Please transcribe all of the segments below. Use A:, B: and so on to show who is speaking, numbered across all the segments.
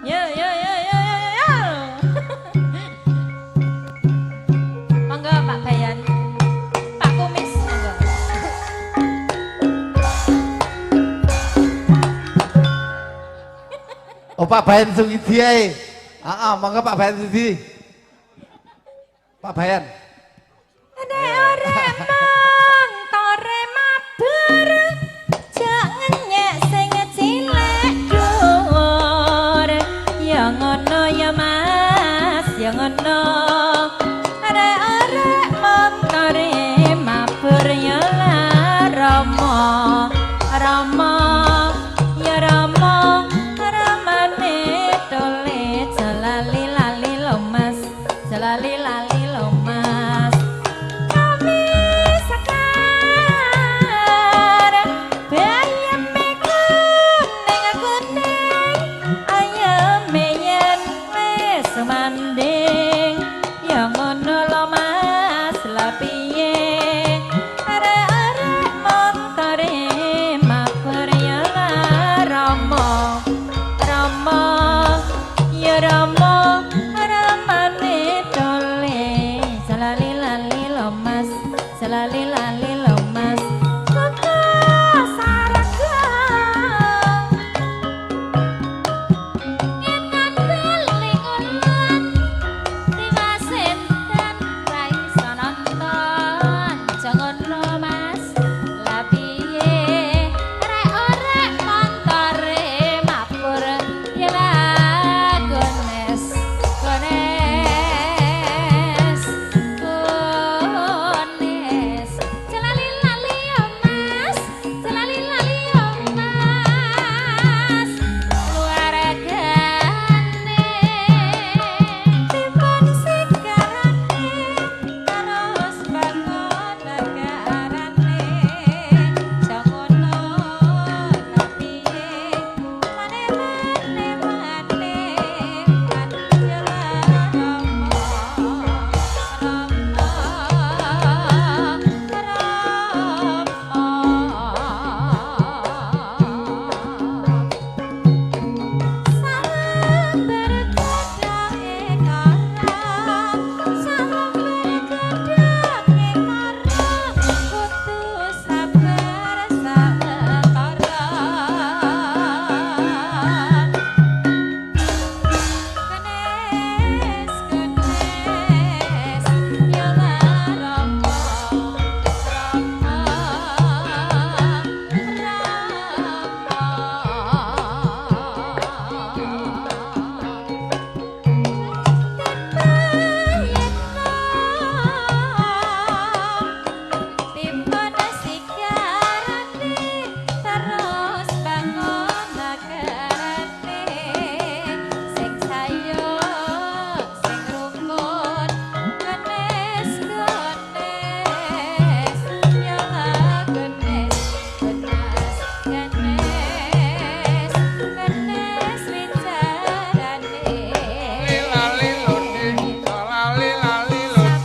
A: Ya ya ya ya ya ya. Monggo Pak Bayan. Pak Kumis monggo.
B: Oh Pak Bayan Sugidi ae. Heeh, monggo Pak Bayan Sugidi. Pak Bayan.
A: Nek ora montore mabur jangan nyek sing cilek dhuwur. Ya ngono ya Mas, ya ngono. Nek ora montore mabur ya lah Rama, Rama. Ya Rama, ramane tole jalali lali lo Mas, jalali lali lo Mas. Kami sekar bayam kuning ayam yen wis manding. Ya ngono lo Mas, lha piye arek-arek montore mabur ya lah Rama, Rama. Ya Rama, ramane tole jalali lali lo Mas, jalali lali lo Mas. Koko saraga yen ngambil lingulan tiwasen dan ra iso nonton. Jangan lo Mas, lha piye rek-orek montore mabur ya lah gones, gones, gones. Jalali lali yo Mas, jalali lali yo Mas. Keluargane timbang sigarane terus bangun negarane. Jangono lha piye mane ya timbang sigarane terus bangun negarane. Sing sayo sing rukun genes genes ya lah genes genes genes genes wicarane.
C: Lali lali lali lali lali.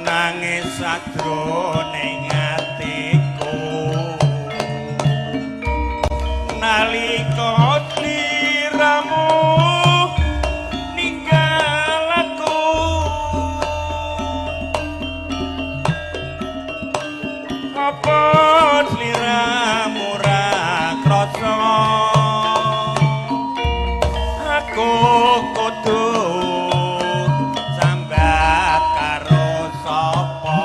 D: Nangis sadroning atiku nalika sliramu ninggal aku. Apa sliramu ra krasa aku kudu sambat karo sapa.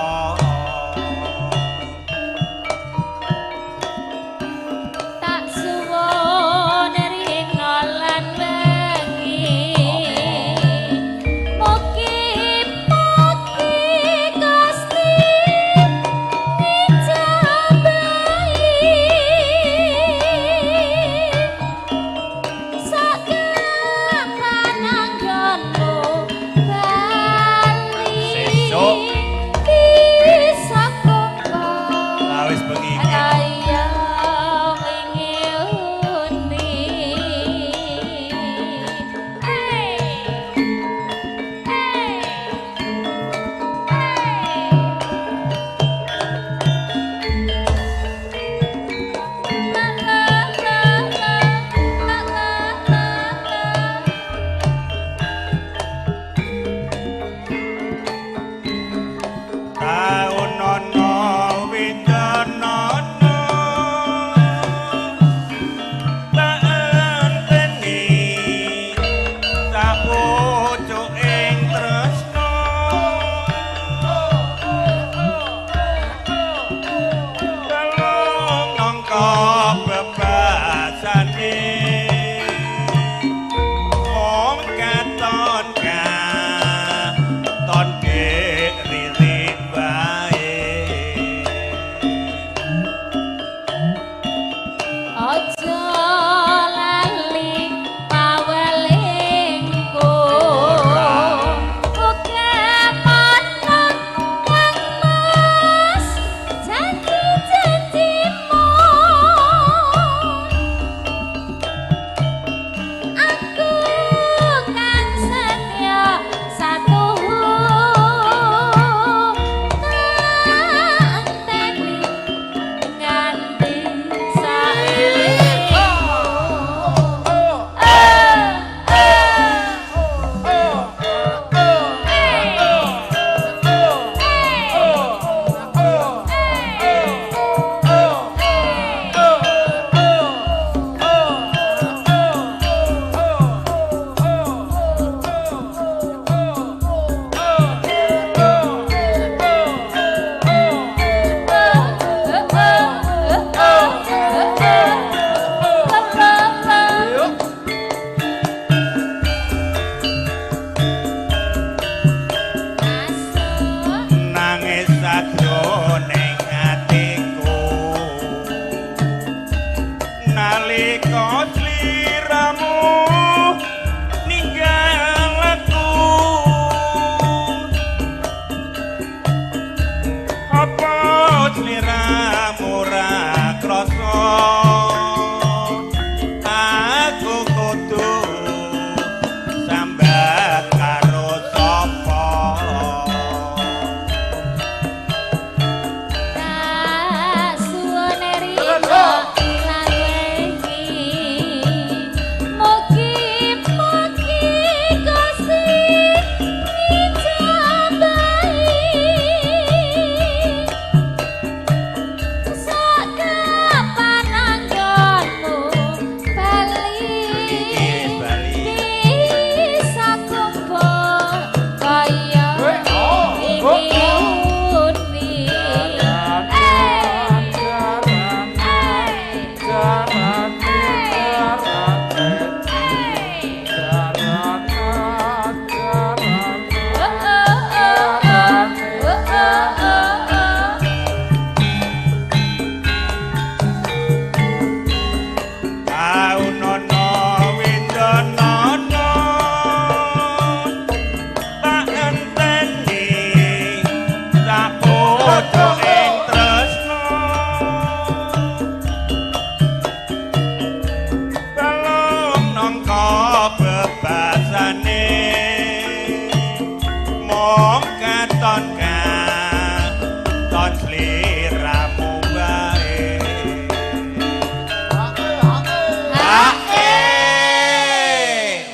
D: mong katon katon sliramu wae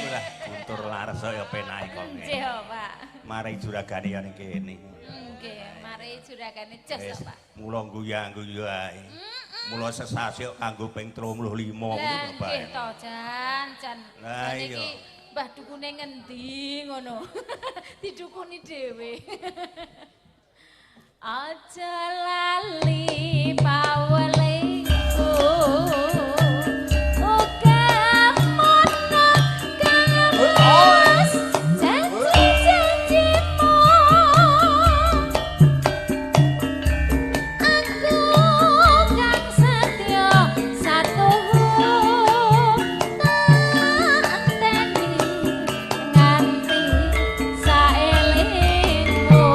D: ulah guntur laras kaya penake kok
A: Nggih, Pak.
D: mari juragane ya ning kene
A: Nggih, mari juragane jos
D: wis
A: Pak.
D: mula guyu-guyu ae mula sesasi kok kanggo ping 35 ngono
A: Lah
D: Bapak
A: nggih to, Jan.
D: Lah,
A: Jan iki
D: iya.
A: Mbah dukune ngendi ngono. Didukuni dhewe. Aja lali pawelingku. Uga mono kawas janji-janjimu. Aku kang setya satuhu tak enteni nganti saelingmu.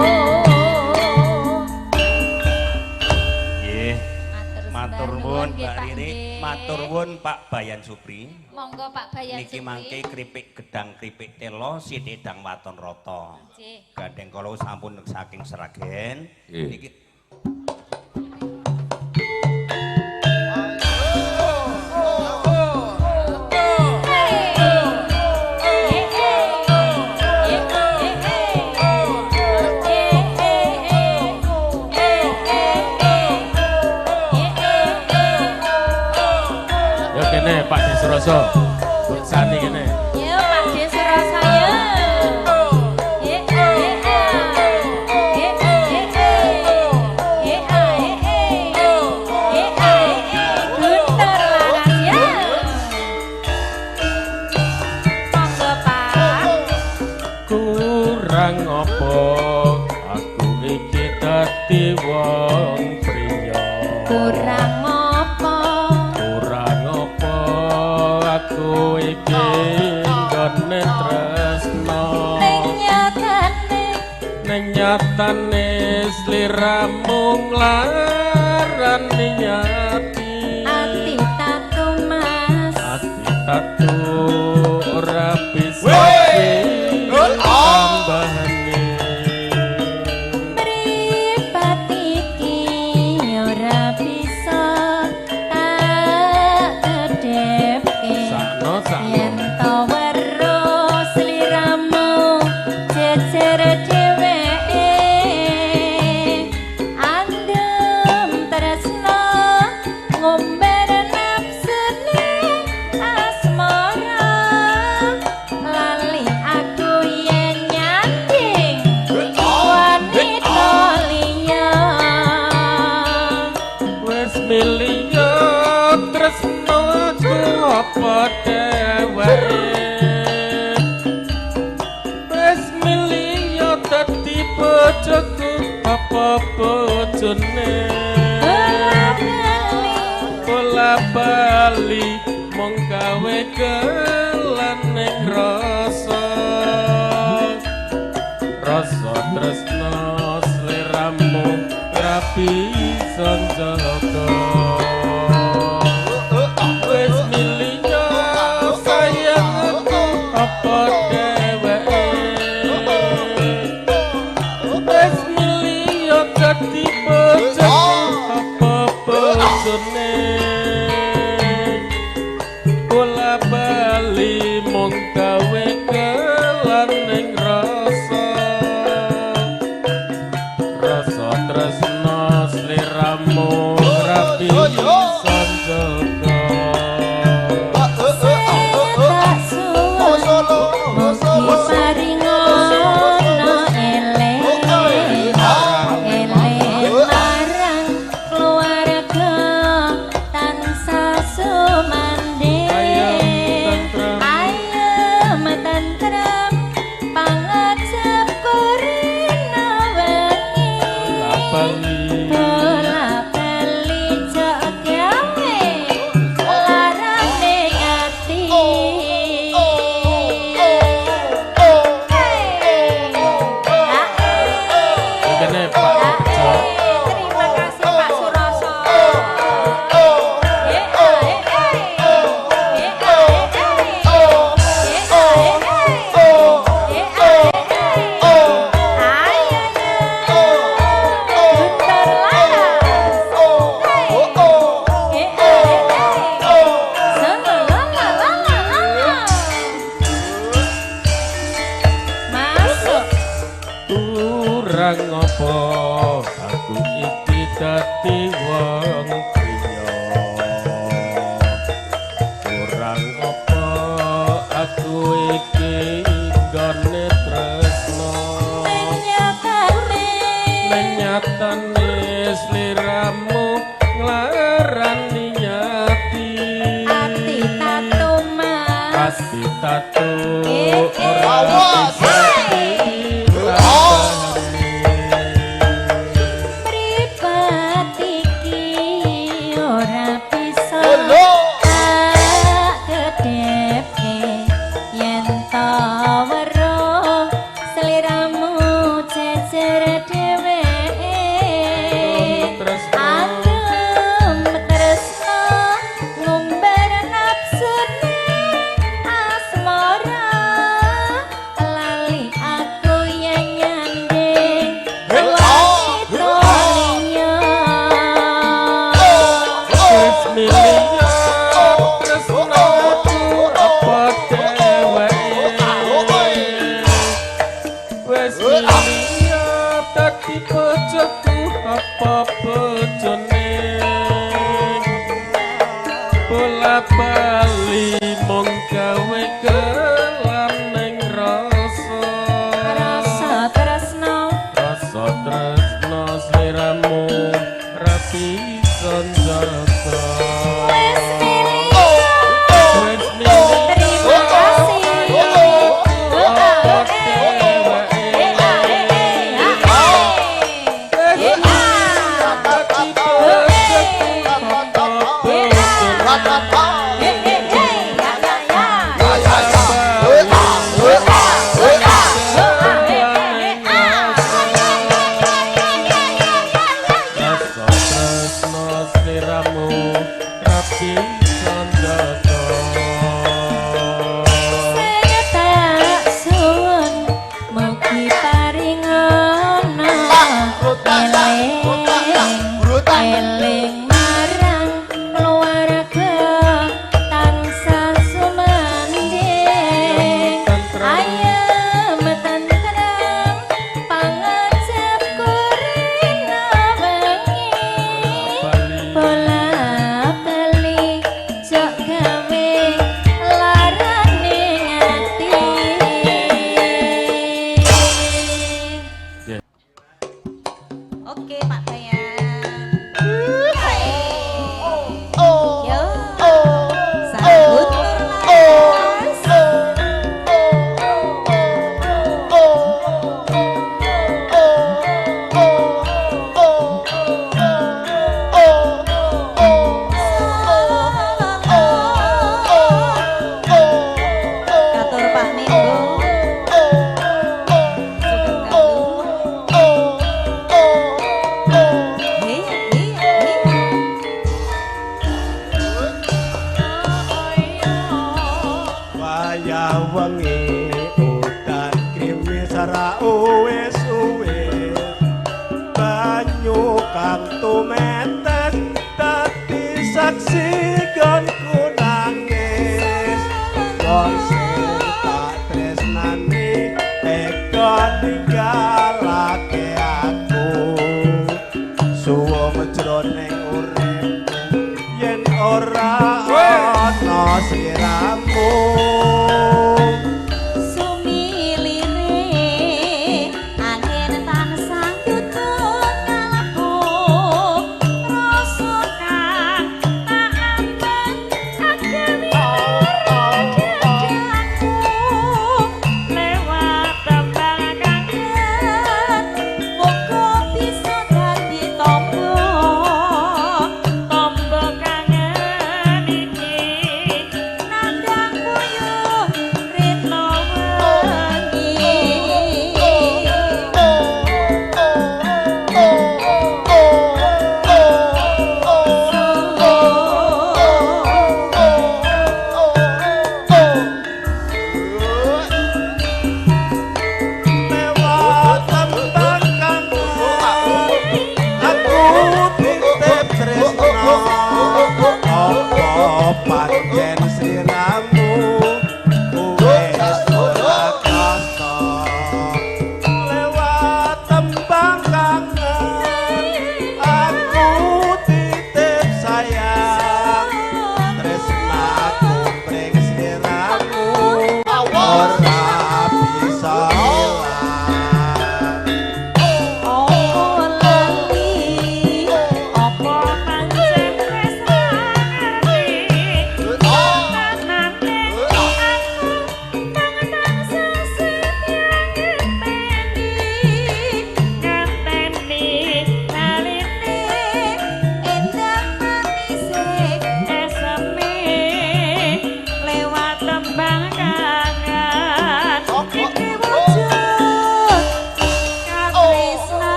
D: nggih
A: Matur
D: matur nuwun
A: nggih,
D: Mbak
A: Pak,
D: Riri
A: nggih.
D: matur nuwun Pak Bayan Supri
A: Monggo Pak Bayan
D: niki
A: Supri.
D: mangke kripik gedang kripik telo sithidang waton rata
A: Nggih.
D: gandeng kala sampun saking Seragen
C: Nggih.
D: niki
C: Ya kene Pak Desroso. Sani kene.
A: Yo Pak Desra saya. Guntur laras ya. Monggo Pak.
C: Kurang apa aku iki dadi wong priya.
A: Kurang apa?
C: Kurang apa aku iki nggone tresno. Nyatane sliramu nglarani ati.
A: Ati tatu mas.
C: Ati tatu ora bisa
B: Wey!
C: tambahane.
A: Mripat iki ora bisa tak kedepke.
C: Sakno
A: Yen
C: sakno.
A: to weruh sliramu jejer dheweke. Andem tresno ngomber nafsune asmara. Lali aku yen nyanding wanita liya.
C: Wes milio tresno aku apa dheweke. Wes milio dadi bojoku apa bojone. Bola bali mong gawe kelane rasa. Rasa tresno sliramu rapi sanjaka. Wes milio sayangku apa dheweke. Wes milio dadi bojoku apa bojone. Bola bali mung gawe kelaning rasa. Rasa tresno sliramu rapi kurang apa aku iki dadi wong priya kurang apa aku iki gone tresno menyatane sliramu nglarani ati
A: tato mas
C: pasti tato
A: ora
C: bisa bali mung gawe kelaneng rasa
A: tresno
C: sliramu rapi sanjata
A: wis milih terima eling marang keluarga tansah sumanding ayam tentrem pangajap kurina wengi bola bali jok gawe larane ati. Oke Pak Bayan. Yo, sambut Mas. Katur Pak Minggu.
E: Wayah wengi udan krimis ora uwis-uwis banyu kang tumetes dadi saksi gonku nangis kon sing tak tresnani teka ninggalake aku suwung jroning uripku yen ora ana sliramu
A: Sumilire angin tansah tutuk kalbu rasa kang tak ambang agami dadaku lewat tembang kang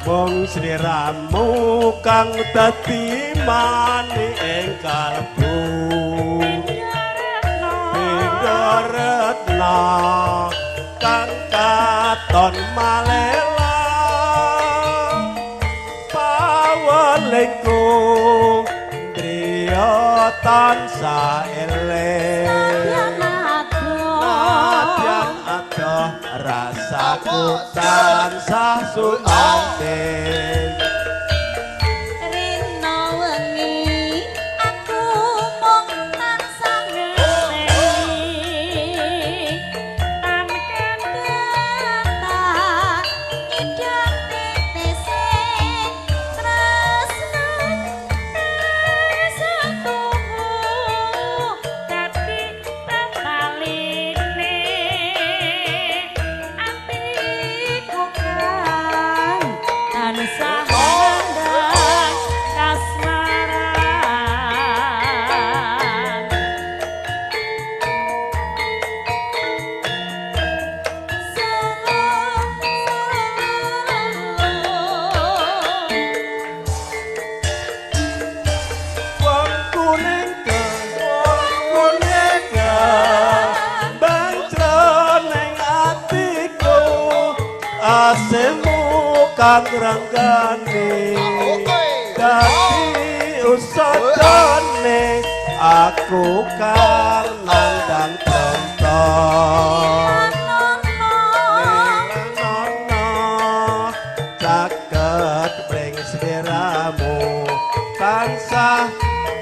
E: Wong sliramu kang dadi mani ing kalbu Pindharetna kang katon malela pawelingku driya tansah eling Nadyan adoh rasaku tansah sumanting
A: Rina wengi aku mung tansah ngerti tan kendatan idam tetese tresna satumu dadi tetaline atiku kan tansah nandang kasmaran
E: Wong kuning bancroning atiku asemu kang ranggane dadi usadane aku kang nandang tonton Nono caket pring sliramu tansah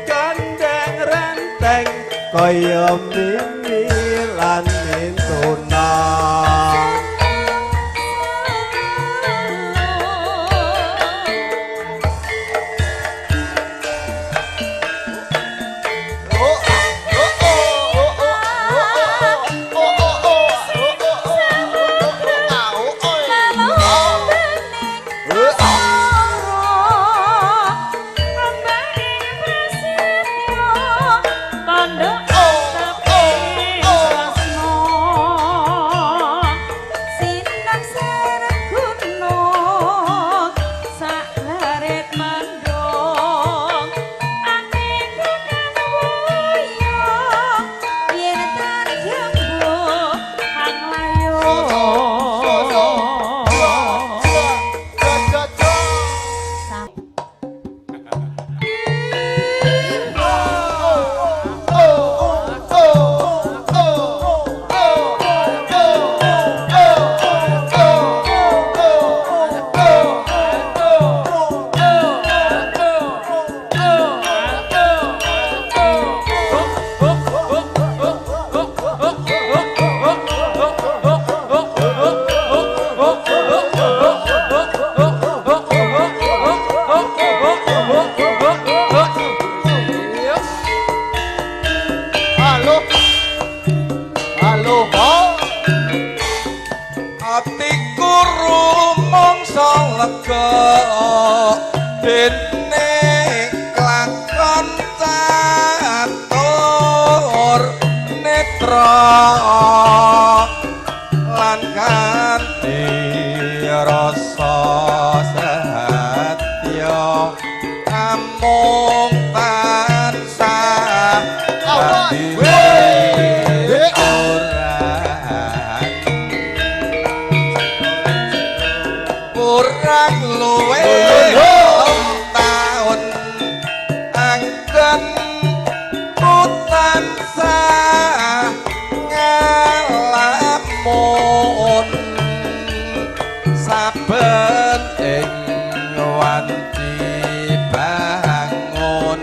E: gandeng renteng kaya mimi lan mintuna
F: atiku rumangsa lega dene klakon catur netra lan kanthi rasa satya amung tansah kurang luwe taun anggen tansah ngalamun saben ing wanci bangun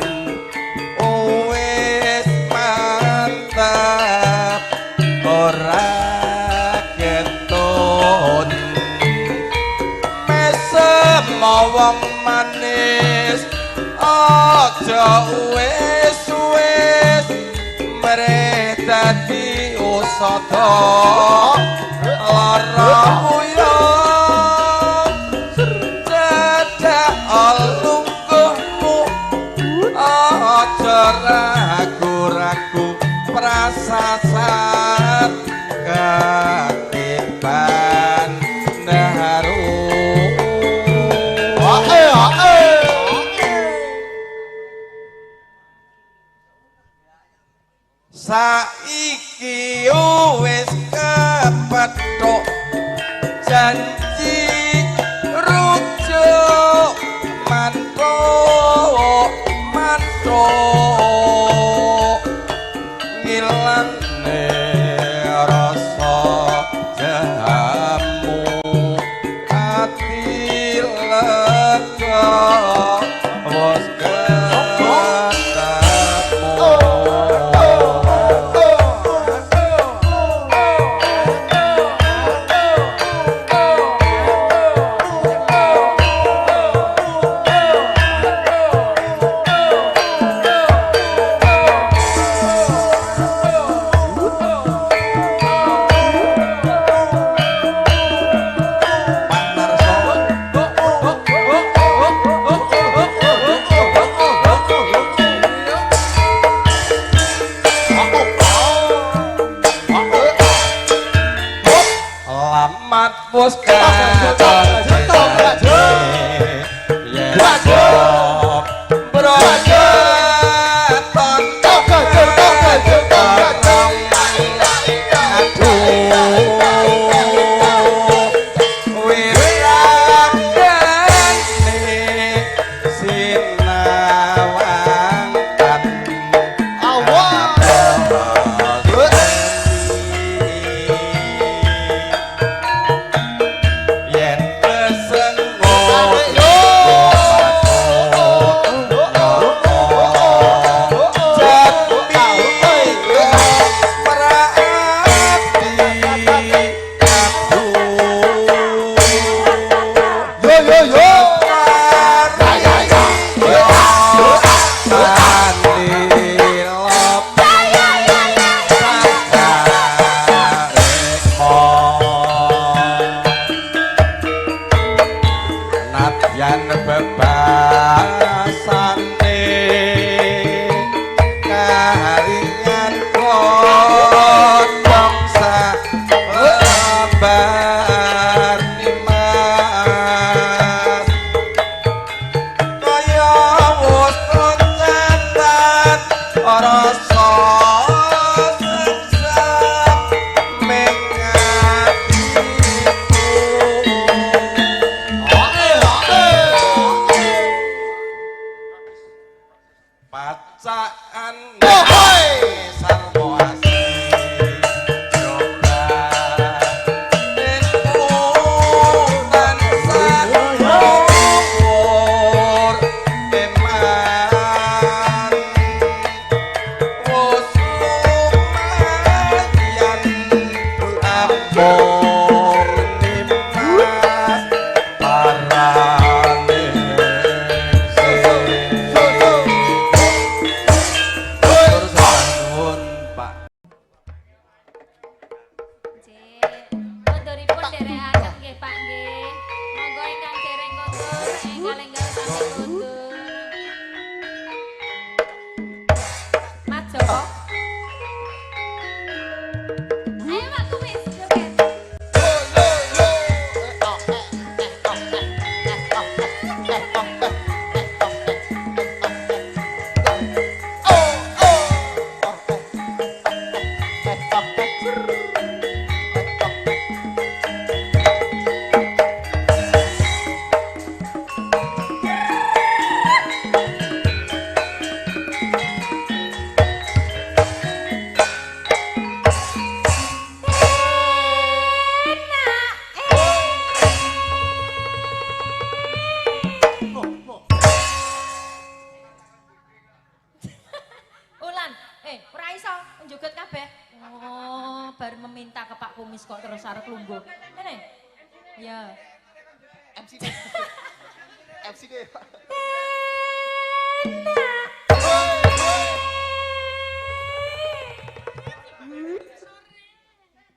F: wis mantap ora ketun wong manis aja wis-wis mreh dadi sada lara uyung cedhak lungguhmu aja ragu-ragu prasasat kekiban daharu saiki wis kepethuk janji rujuk mantuk ngilane rasa jamu ati lega wis bos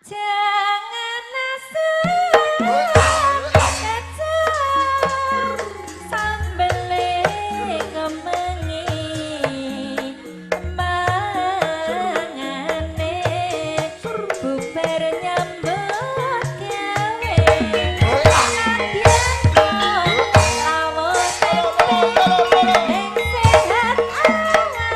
A: Jangan asal kacur sambele kemengi mangane bubar nyambut gawe biasa lawon ning sehat awake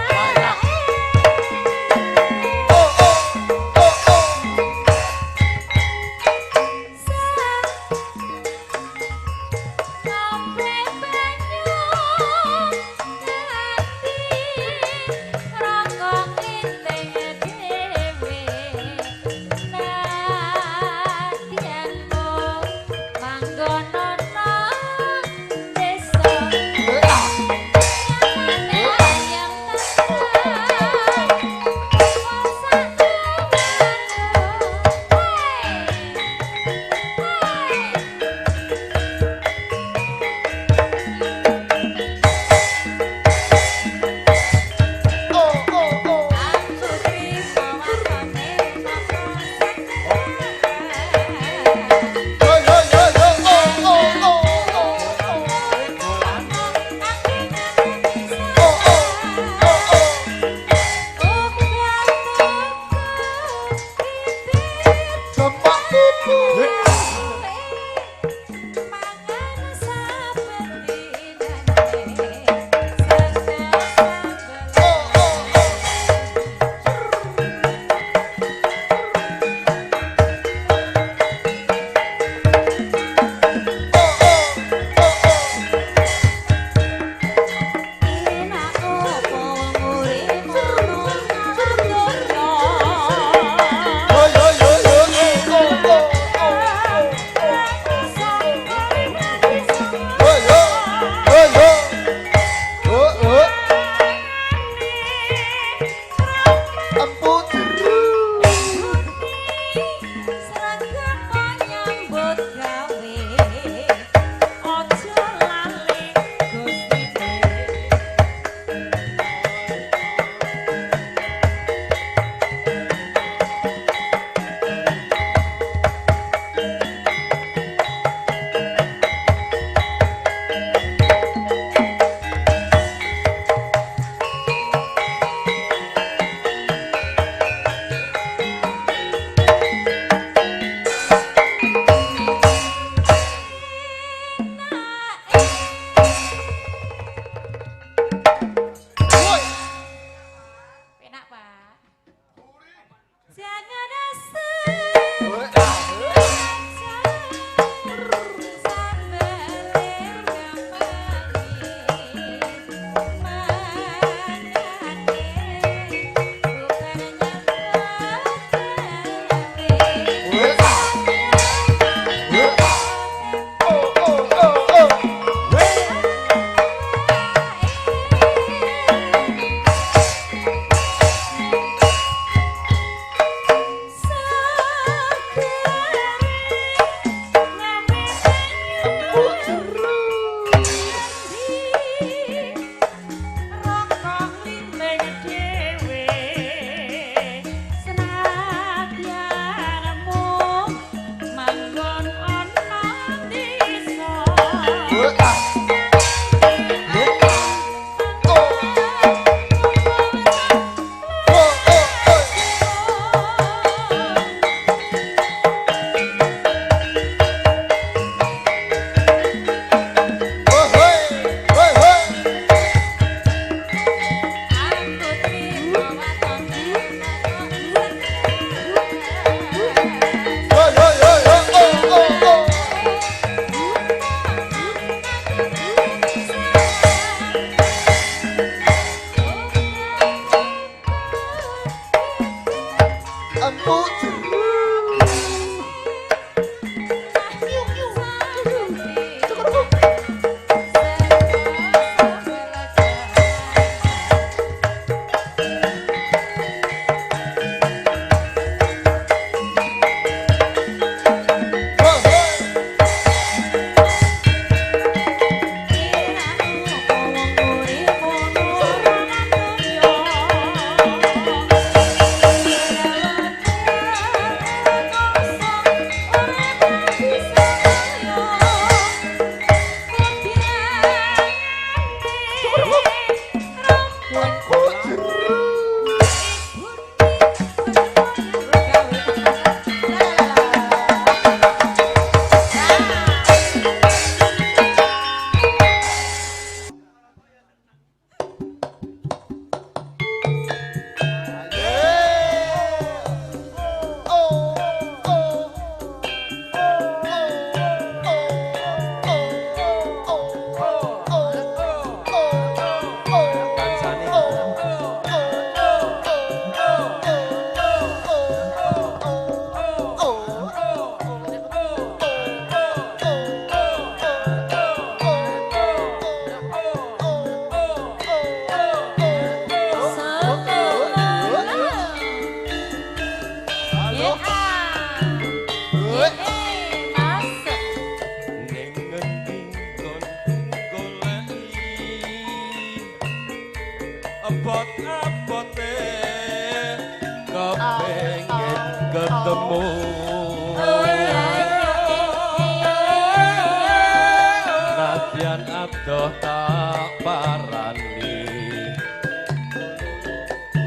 C: adoh tak parani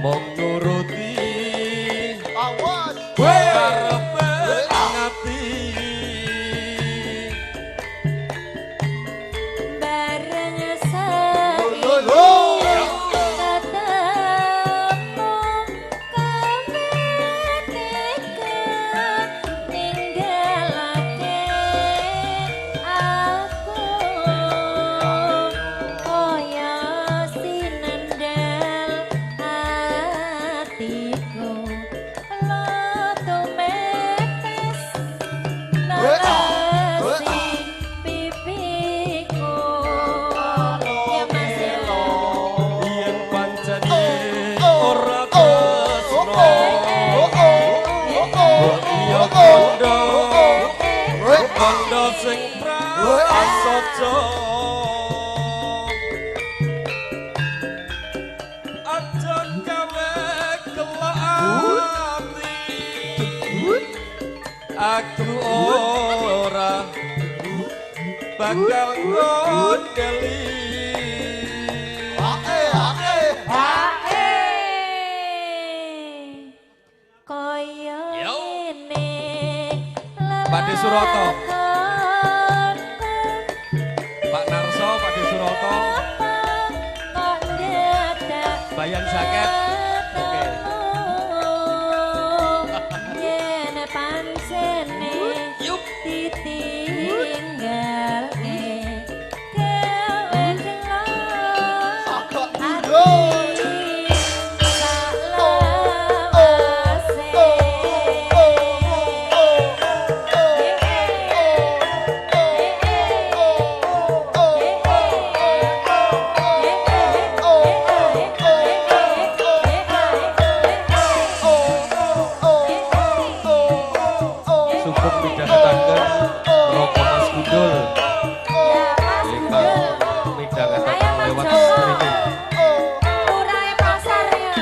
C: mung nuruti
B: Awas.
C: karepe ngati
A: bareng
B: Lho.
A: ketemu kami tiga ninggalake aku kaya sinendal hatiku lo tumetes nalasi pipiku ya mas ya
C: yen pancene ora tresno iya kondo kondo sing prasaja aja gawe kelak ati aku ora bakal ngondeli
A: kaya
C: Yo.
A: ngene
C: Pakde Suroto.
A: lelakonan
C: Pak Narso, Pak Suroto,
A: kok dadak
C: Bayan Jaket. Oke.
A: yen pancene
C: Yup.
A: ditinggal gawe delok ati
C: Sugeng midhangetaken Roko Mas Gundul. Ingkang midhangetaken lewat streaming.
A: Murahe pasarnya.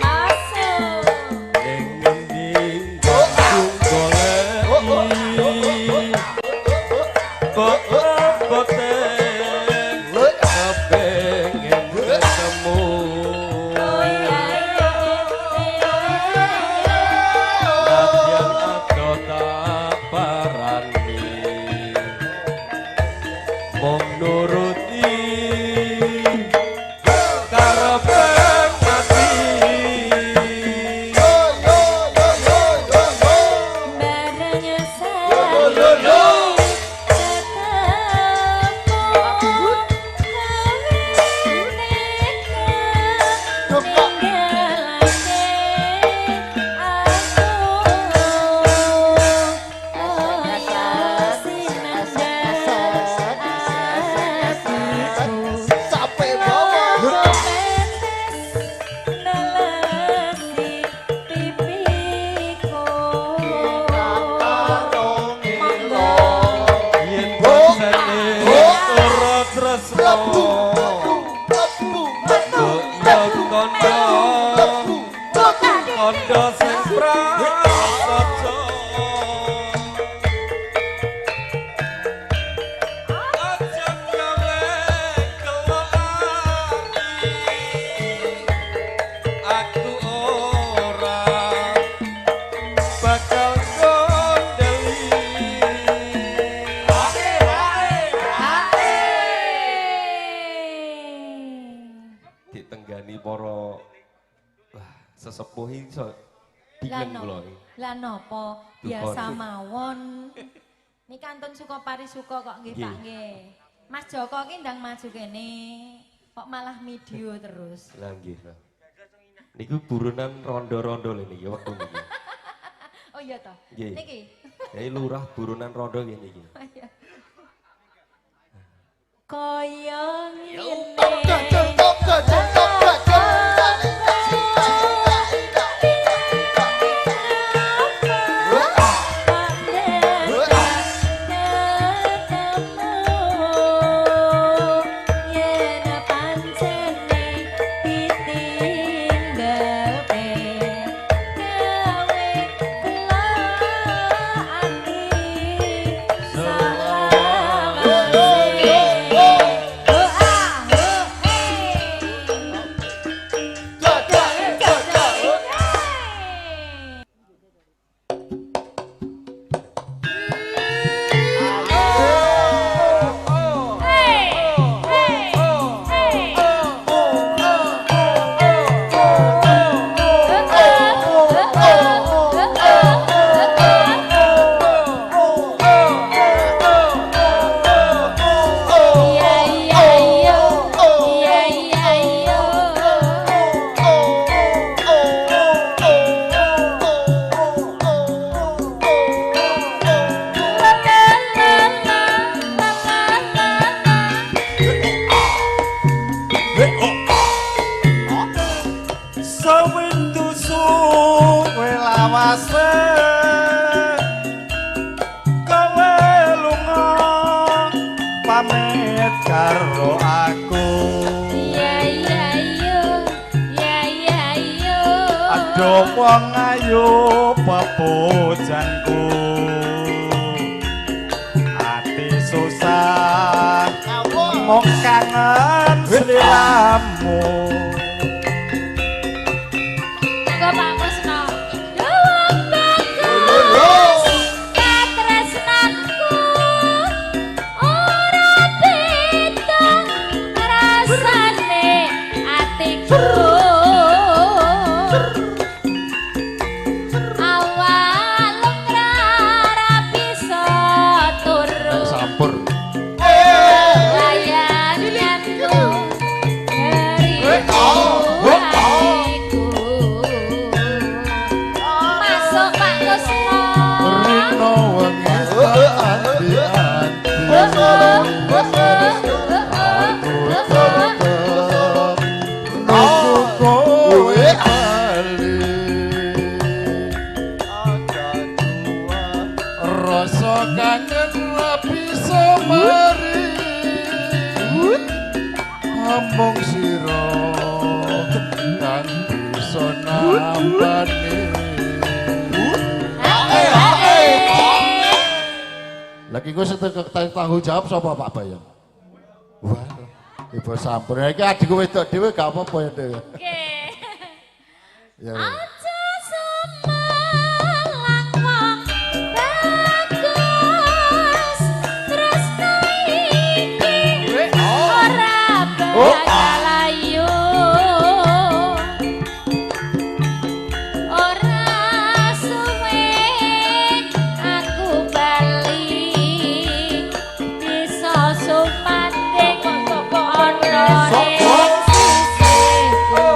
A: Masuk.
C: Ning ngendi kanggo goleki bote kepengin ketemu Nadyan adoh tak parani mung nuruti karepe ati
A: Bareng saling ketemu
B: Sampai bawah.
C: yen pancene ora tresno ya kondo kondo sing prasaja aja gawe kelak ati aku ora bakal ngondeli ditenggani para sesepuh iso bingung kula iki.
A: Lah napa biasa mawon. Niki kantun suka parisuka kok nggih Pak nggih. Mas Joko ki ndang maju kene. Kok malah video terus.
C: Lah nggih. Lah. Niku burunan rondo-rondo lho niki wektu niki.
A: Oh iya toh.
C: Nggih.
A: Niki.
C: Ya lurah burunan rondo nggih niki.
A: Kaya ngene.
E: sawindu suwe lawase kowe lunga pamit karo aku aduh wong ayu pepujanku ati susah mung kangen sliramu
A: Pak Kresna. Wong bagus katresnanku ora beda rasane atiku. Awal ora bisa turu.
B: Sampur.
A: Layan nyantung masuk Pak Kusno
B: Rino wengi ati-ati aku kowe bali rasa kangen ra bisa mari amung sira kan bisa nambani lagi gue tanggung jawab sapa Pak Bayang wah ibu sampur iki adikku wedok dhewe gak apa-apa ya dhewe
A: oke
B: ya
A: aja semalang wong bagus tresno iki ora bakal ayu ora suwe aku bali bisa sumanding ana ing sisihku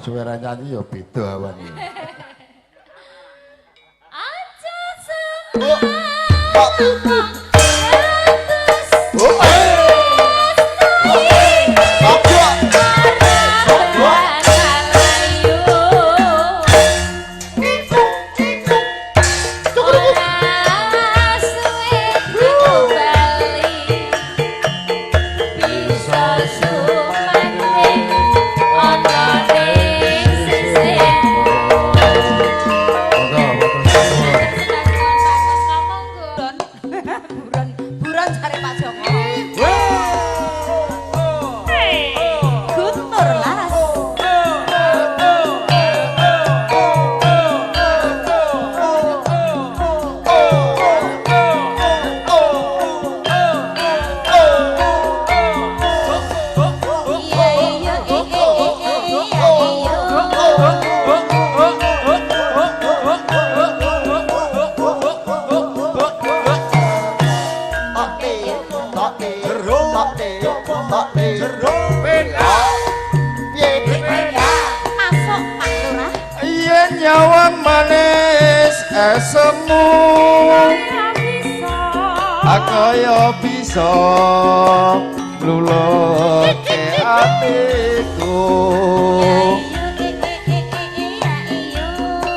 A: suara nyanyi ya beda awane. Aja semalang
E: kaya bisa luluke atiku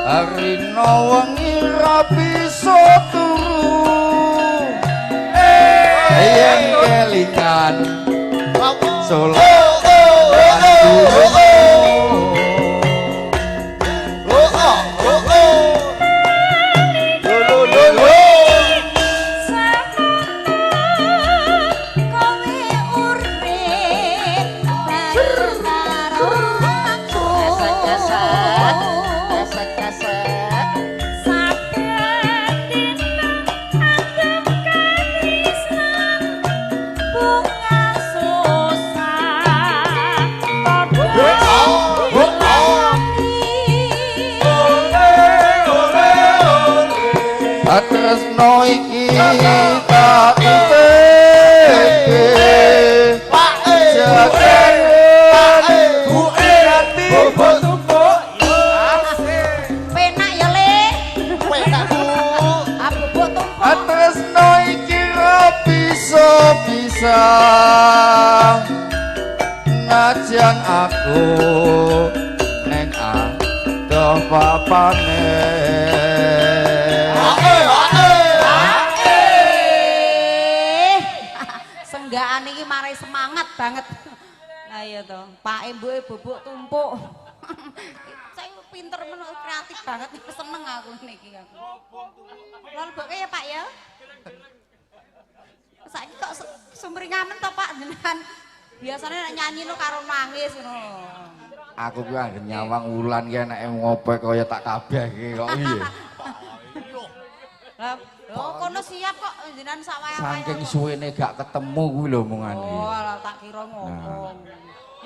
E: Arina wengi ra bisa turu yen kelingan solo tresno iki tak titipke jagane buke ati bubuk
A: Penak ya le. Penak Bu. Bubuk tumpuk.
E: tresno iki ra bisa ngajan aku ning adoh papane
A: Senggaan iki marai semangat banget. Lah iya to, Pak Embuke bubuk tumpuk. Saya pinter men kreatif banget, seneng aku niki aku. Lha boke ya Pak ya. Saiki kok sumringanen to Pak jenengan. Biasanya nek nyanyi no karo nangis ngono.
E: aku ki anggere nyawang wulan ki enake ngopek kaya tak kabehke kok piye.
A: Lah, kono siap kok jenengan sak wayah-wayah.
E: Saking suwene gak ketemu kuwi lho omongan iki.
A: Oh, lah tak kira ngomong.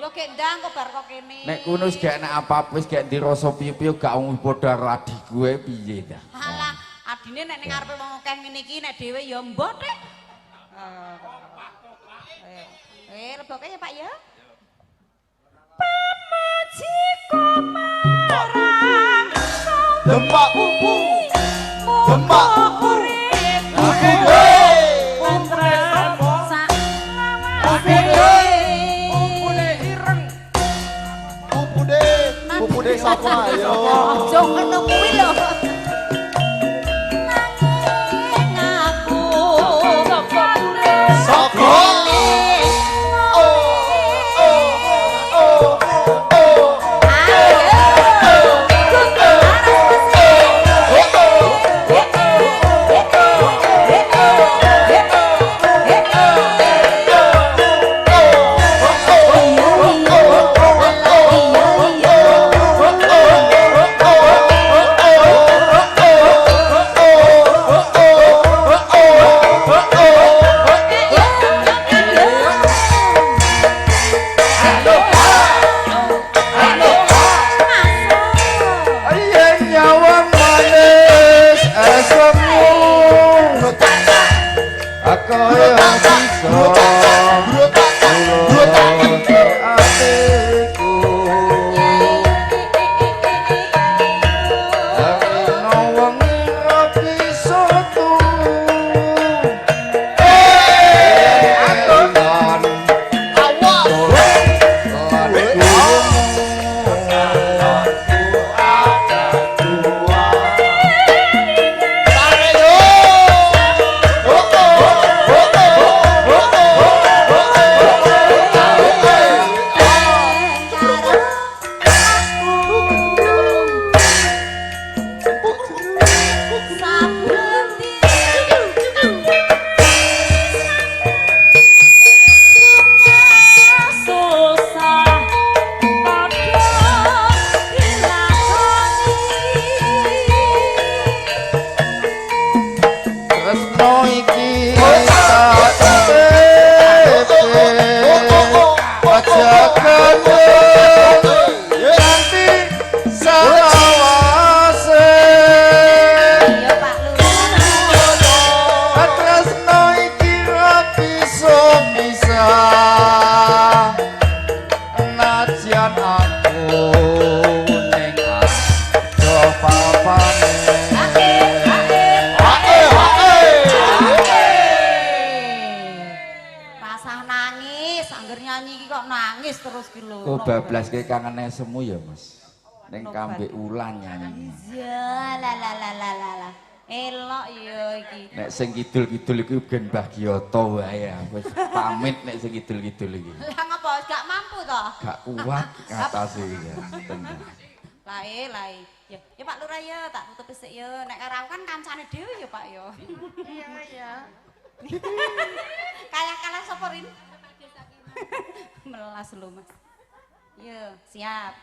A: Yo gek ndang kok bar kok kene.
E: Nek kuno wis gak enak apa-apa wis gak dirasa piye-piye gak wong padha karo adikku piye ta.
A: Halah, adine nek ning ngarepe wong akeh ngene iki nek dhewe ya mbot rek. Leboke ya Pak ya. Pamajiko marang
E: Dempak pupu.
A: Dempak urip.
B: Pupude sapa ayo.
A: Aja ngono kuwi lho. Nanging aku
B: Saka
A: terus ki lho.
E: Kok bablas ke kangane semu ya, Mas. Ning kambek ulan nyanyi.
A: Ya la. Elok ya iki.
E: Nek sing kidul-kidul iku ben Bagiyata wae. Wis pamit nek sing kidul-kidul iki.
A: Lah ngapa gak mampu to?
E: Gak kuat ngatasi ya. Tenan.
A: Lae. Ya Pak Lurah ya, tak tutup sik ya. Nek karo aku kan kancane dhewe ya Pak ya. Iya. Kayak kalah sapa Rin? Melas lho Mas. Yo, siap.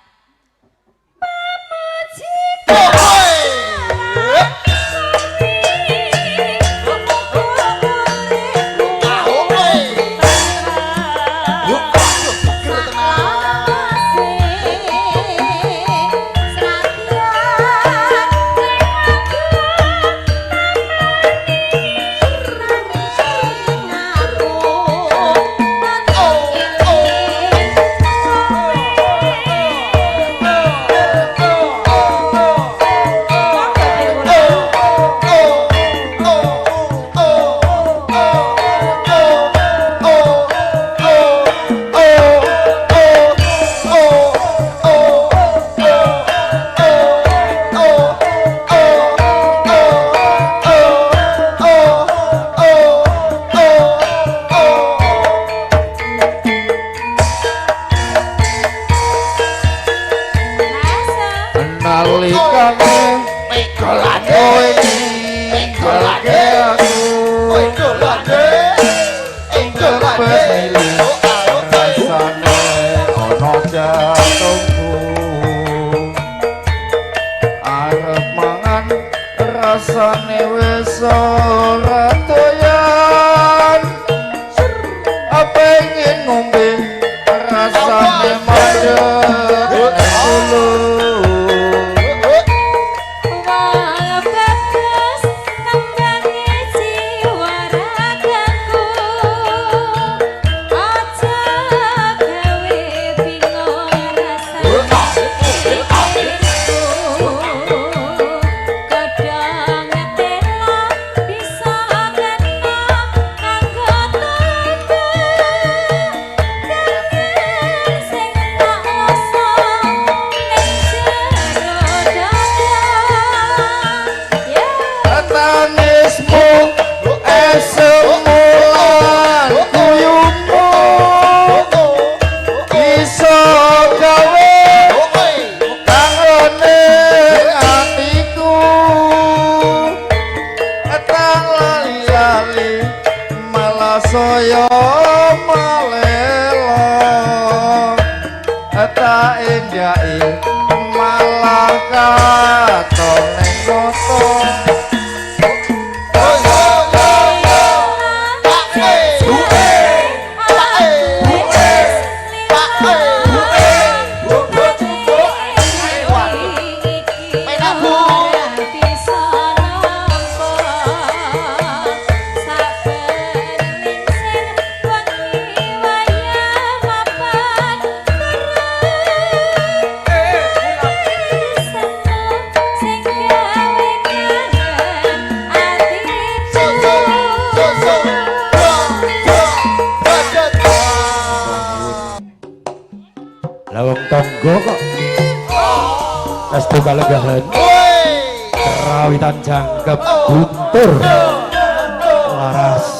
E: Rasane wis ora doyan pengin ngombe rasane madhep dulu saya malelo tak enjai malah katon ning koto
G: Lawang tonggo kok Restu kalegahan Kerawitan jangkep guntur Laras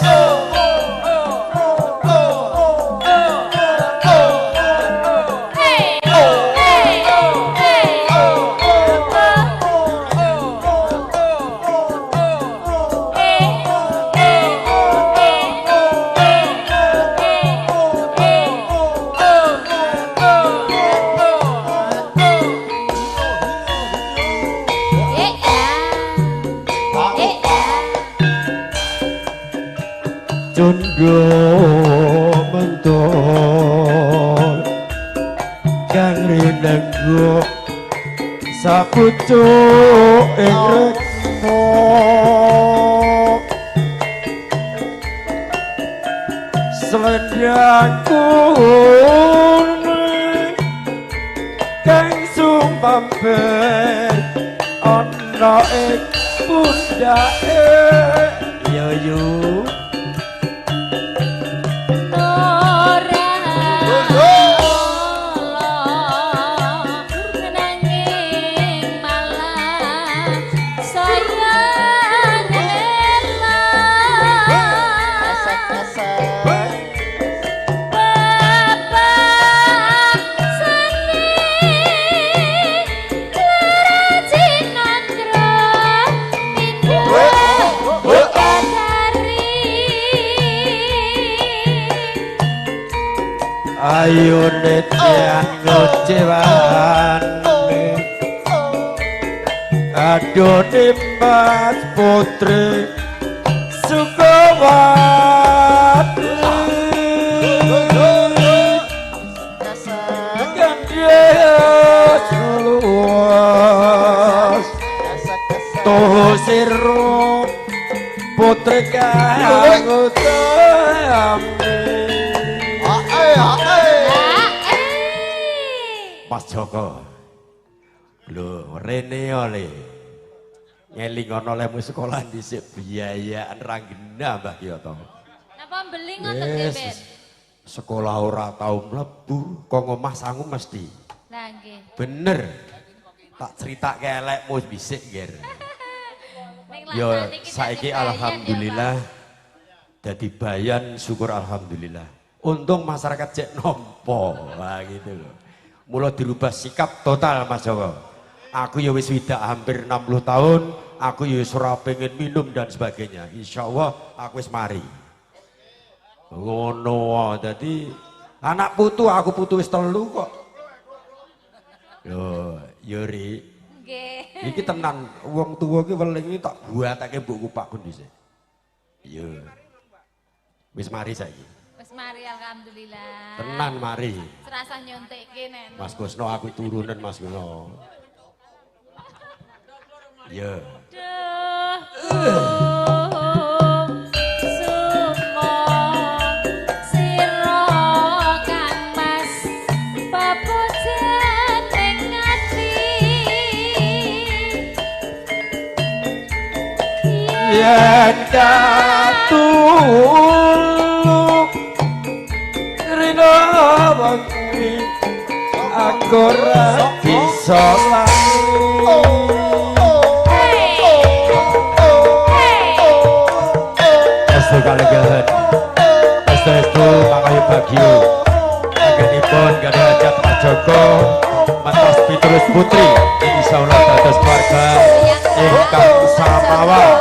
G: Jondo mentor Kang rinenggo sapucuk ing rekmo Selendangku Kang sumpamber ana ing pundake yo ayune tiang ngecewane adone Mas Putri Sukawati Gandes luas Toh siro Putri kang utami Mas Joko lho rene oleh ngelingono lemu sekolah dhisik biayaan ra genah Mbah Kyoto.
H: Napa mbeli ngoten nggih, Ben?
G: Sekolah ora tau mlebu, kok ngomah sangu mesti.
H: Lah nggih.
G: Bener. Tak critakake elekmu bisik, Ger.
H: Ning
G: Yo
H: laknane iki
G: saiki
H: dadi bayan,
G: alhamdulillah
H: ya,
G: dadi bayan syukur alhamdulillah. Untung masyarakat cek nompo. Wah gitu loh. Mula dirubah sikap total Mas Joko. Aku ya wis widak hampir 60 tahun, aku ya wis ora pengen minum dan sebagainya. Insyaallah aku wis mari. Ngono dadi anak putu aku putu wis 3 kok. Yo, Yuri.
H: Nggih.
G: Iki tenan wong tuwa iki weling tak buatake mbokku Pak Kun dhisik. Iya. Wis mari saiki.
H: Wis mari alhamdulillah.
G: Tenan mari.
H: Serasa nyontekke nen.
G: Mas Kusno aku turunan Mas Kusno. Iya. Yen katulung rina wengi aku ora bisa Estu kalegahan Estu mangkayu bagio Anggenipun gada hajat Pak Joko Mantas Petrus Putri Insyaallah dados keluarga ingkang samawa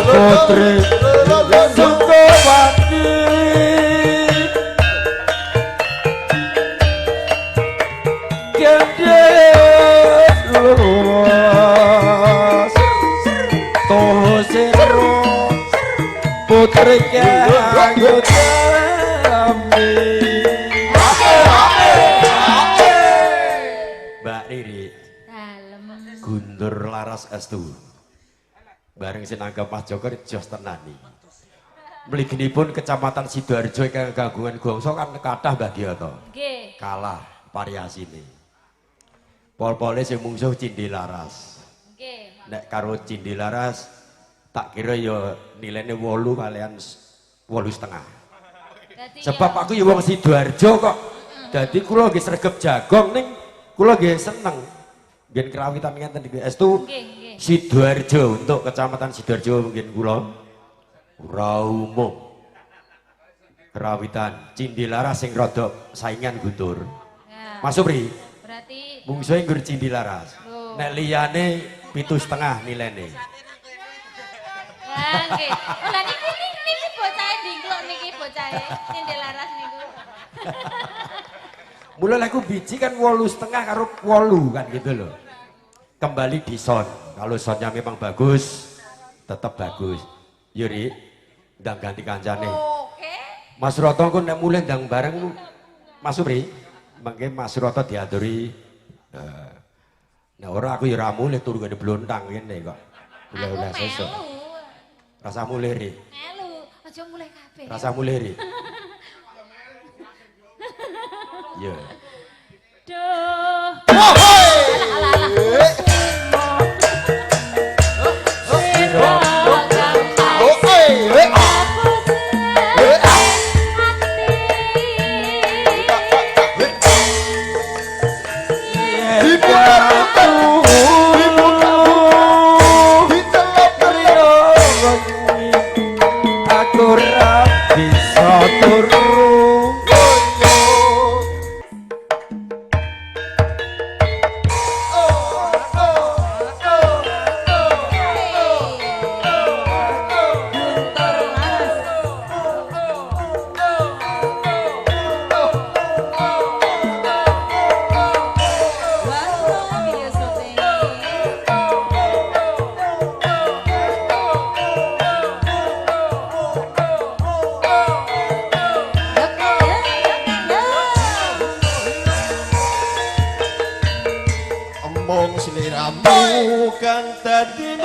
G: Putri Sukawati Gandes luas Toh siro Putri kang utami Mbak Riri
H: Dalem.
G: Guntur Laras Estu bareng sinanggap Mas Joko jos tenani. Mliginipun Kecamatan Sidoarjo ingkang ganggungan gongso kan kathah Mbah Kyoto.
H: Nggih.
G: Kalah variasine. Pol-pole sing mungsuh Cindi Laras.
H: Nggih.
G: Nek karo Cindi Laras tak kira ya nilainya 8 kalian 8,5. Sebab aku ya wong Sidoarjo kok. Dadi kula nggih sregep jagong ning kula nggih seneng. Nggih kerawitan ngenten iki estu.
H: Nggih.
G: Sidoarjo untuk Kecamatan Sidoarjo mungkin kula ora umum. Kerawitan Cindilaras sing rodok saingan Guntur.
H: Ya,
G: Mas Supri,
H: berarti
G: mungsuhe nggur Cindilaras.
H: Oh.
G: Nek liyane 7,5 nilene.
H: ya nggih. Oh lah niki bocahe dingklok niki bocahe Cindilaras niku.
G: Mulai aku biji kan 8,5 karo 8 kan gitu loh. Kembali di sound. Kalau soundnya memang bagus, tetap bagus. Yuri, ndang ganti kancane.
H: Oke.
G: Mas Roto ku nek mulai ndang bareng Mas Supri, mangke Mas Roto diaturi. Nah ora aku ya ra mulih turu gede blontang ngene kok.
H: Aku
G: Ulah-ulah sesuk.
H: melu.
G: Rasa mulih ri.
H: Melu, aja mulai kabeh.
G: Rasa mulih ri. Ya.
H: Duh.
F: Aku ra bisa turu.
B: Omong sliramu kan dadi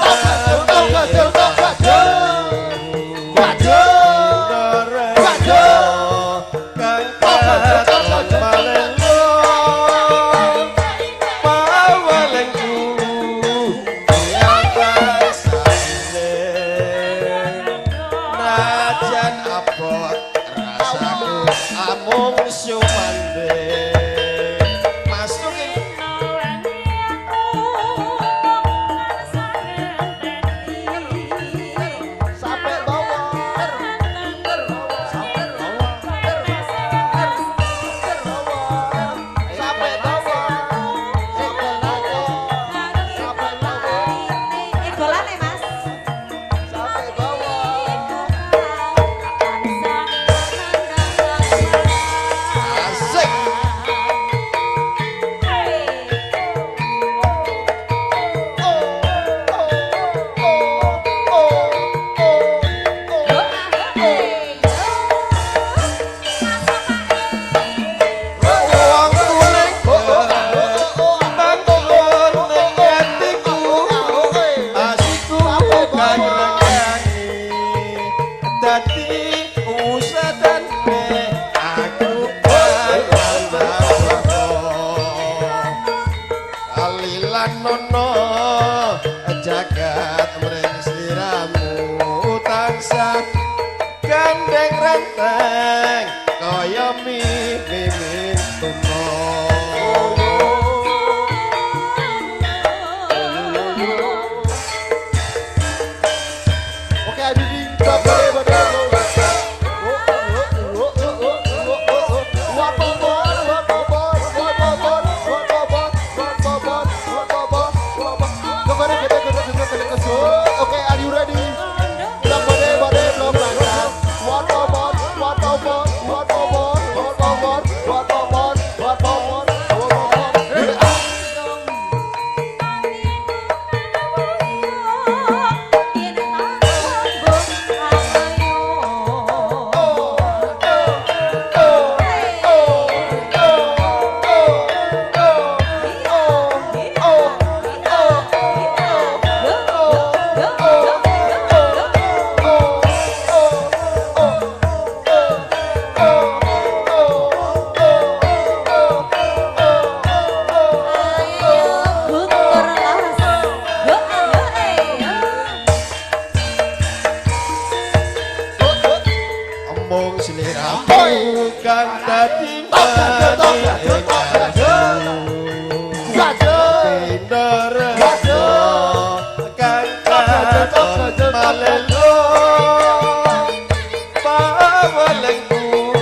F: Amung sumande masukin sampai bawah sampai bawah sampai bawah
A: Golane Mas.
F: sampai bawah asik wong kuning bangun ning atiku asiku kangenani dadi usadan be aku alilan nono jagat mring sliramu tansah gandeng renteng kaya mimin tuno oke adiri okay, are you ready? Omong sliramu kan dadi pinter kan malelo pawalengku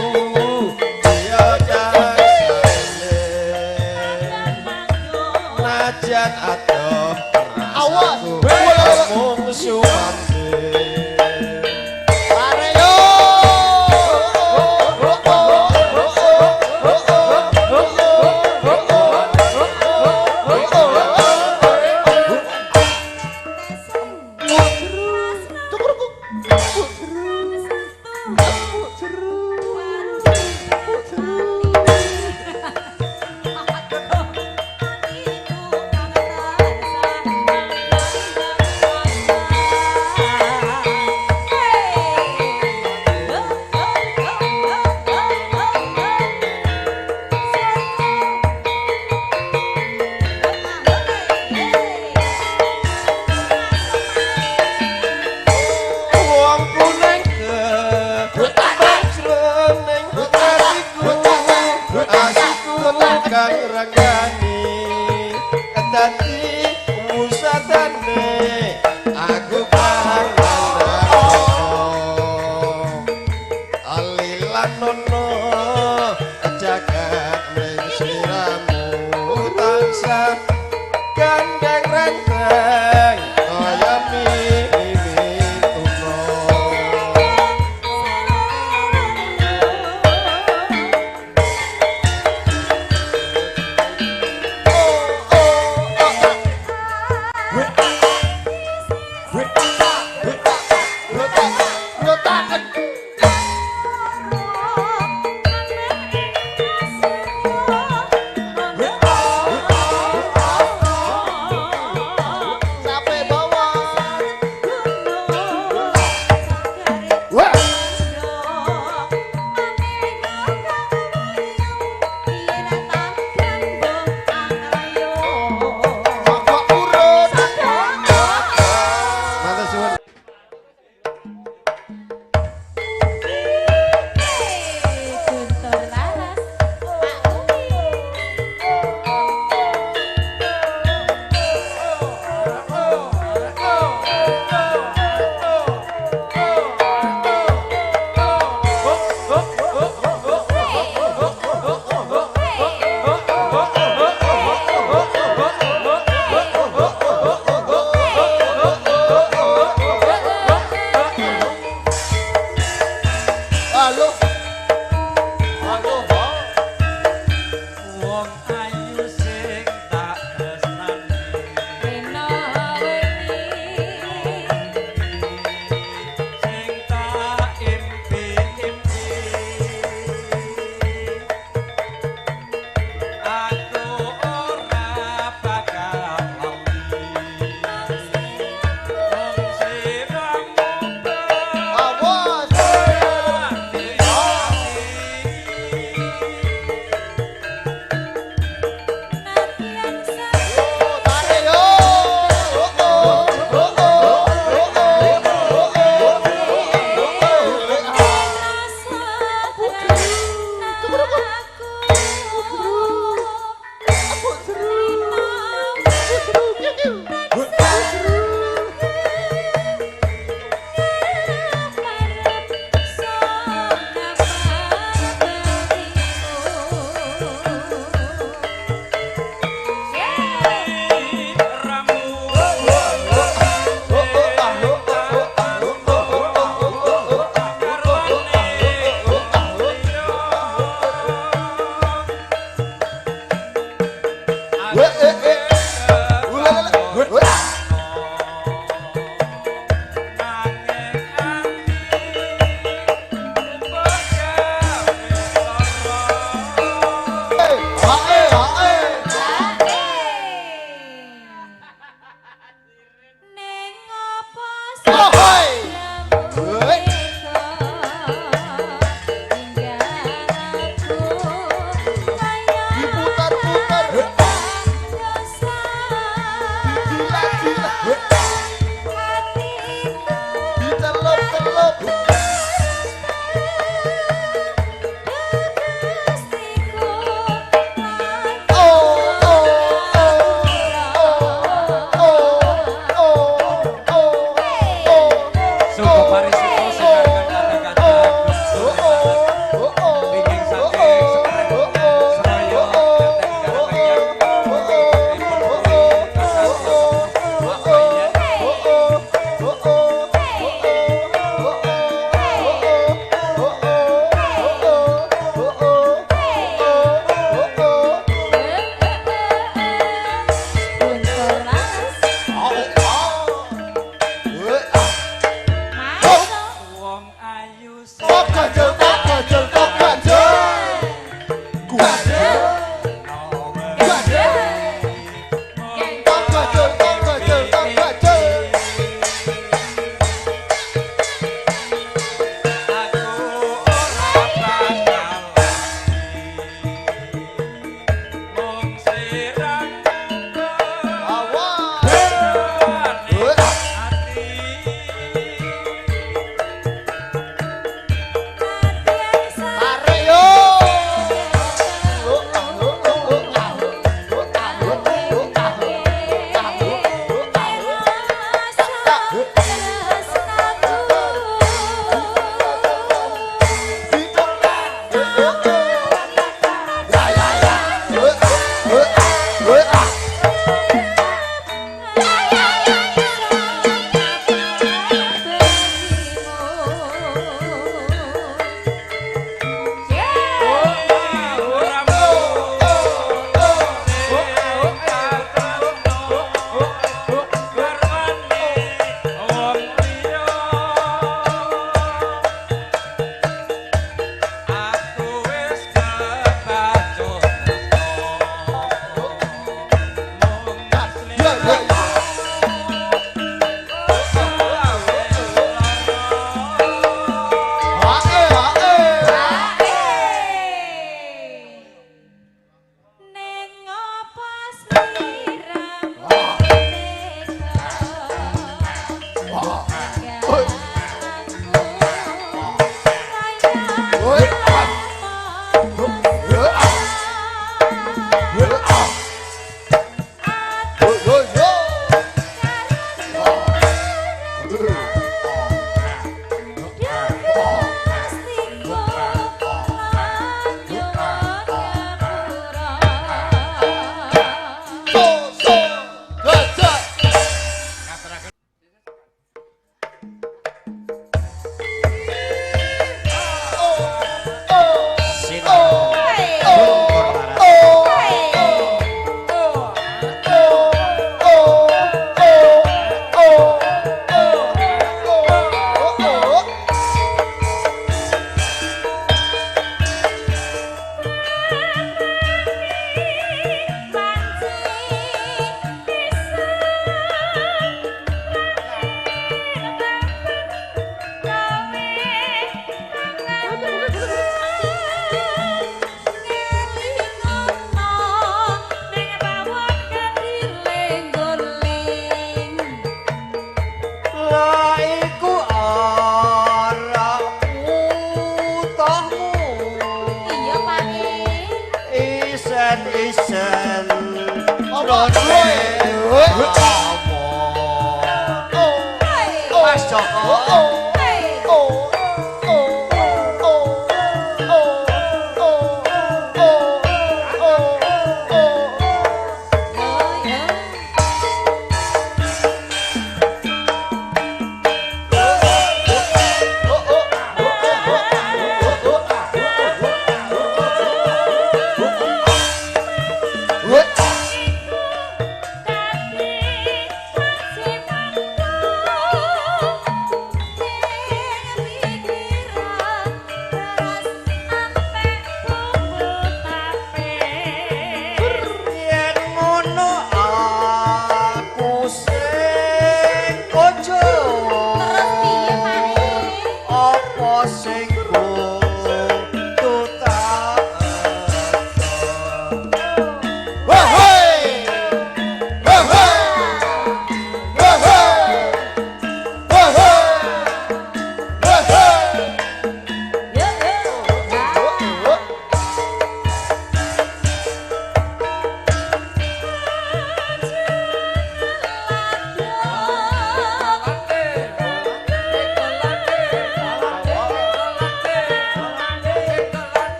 H: Thank you.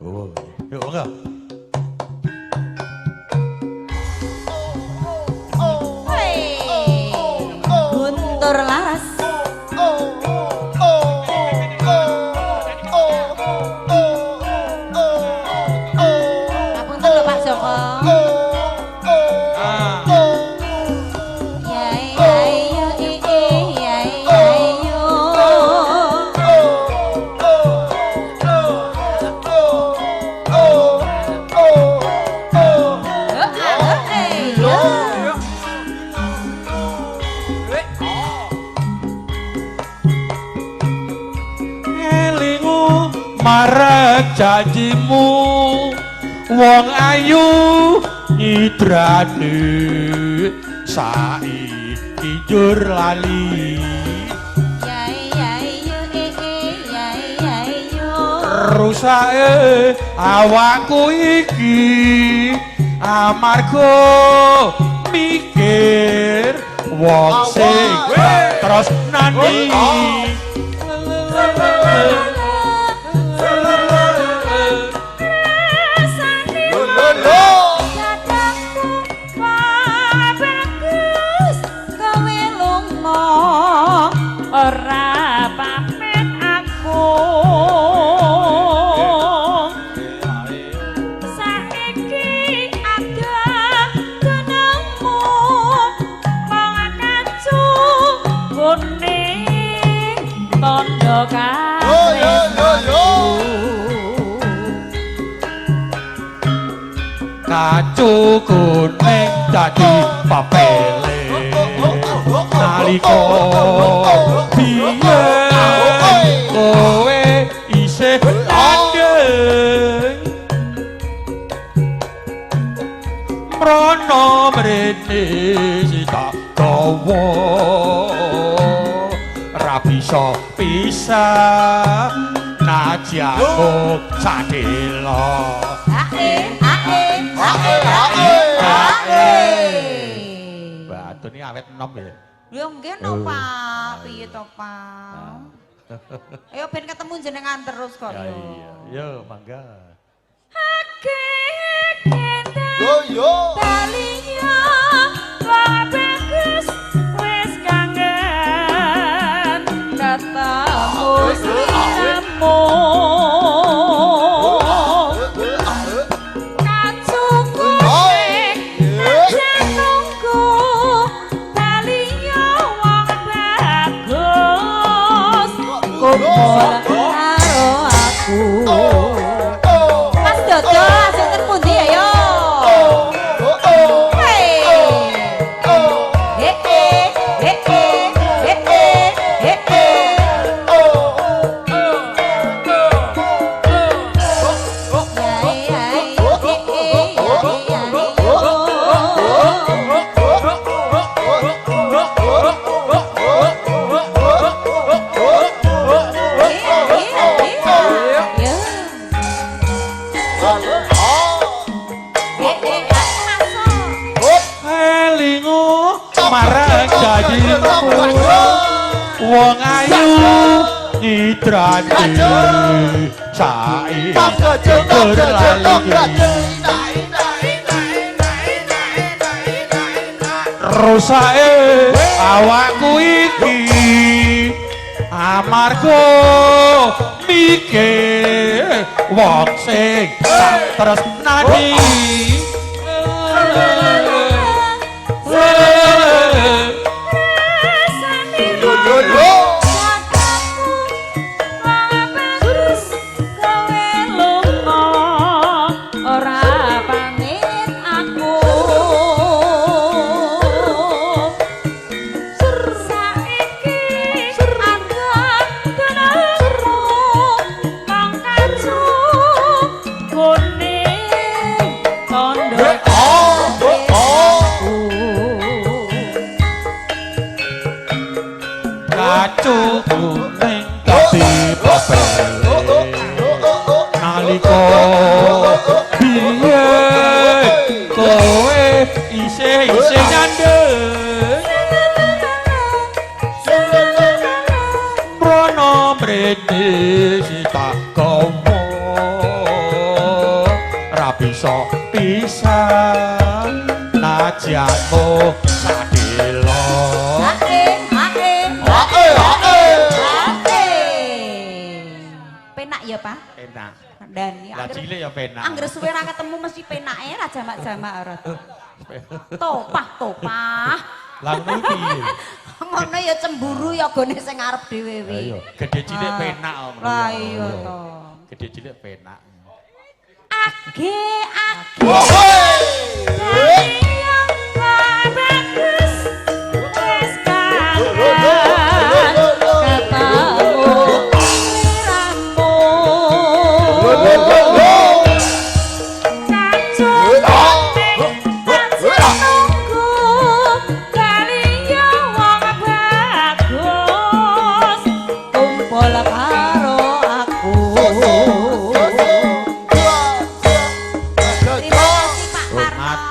G: Oh, yuk enggak?
A: Hei, Guntur Laras. Ngapunten lho Pak Joko. Yai yai yo yai yai yo.
G: Elingu marek janjimu wong ayu nyidrane saiki njur lali
A: Yai yai yo yai yai yo.
G: rusake awakku iki amarga mikir wong sing terus nani
H: Ora pamit aku saiki ada kenemu mangkacu kuning tondo
G: kacu kuning dadi papele nalika biyen kowe isih landeng mrono mrene sita dawa ra bisa pisah najamu sadela batu ini awet enom ya.
A: Lho nggih no Pak, piye to Pak? Ayo ben ketemu jenengan terus kok
G: Ya
A: yo.
G: iya, yo mangga.
H: Talinya wong bagus wis kangen katamu sliramu kacu kuning najan nunggu talinya wong bagus
A: Kumpul karo aku. Mas Dodo asisten pundi ayo.
G: Elingu marang janjimu wong ayu nyidrane saiki berlali rusake awakku iki amarga mikir wong sing tak tresnani nalika biyen kowe isih nyandeng Rono mrene sita komo ra bisa pisan najanmu sadelo
A: Penak ya, Pak?
G: enak
A: Dan ya
G: lah cilik ya penak
A: angger suwe ra ketemu mesti penake ra jamak-jamak ora. Topah.
G: lah ngono piye
A: Ngono ya cemburu ya gone sing arep dhewe wi.
G: ayo gede cilik penak om
A: Lah iya to.
G: gede cilik penak
A: Age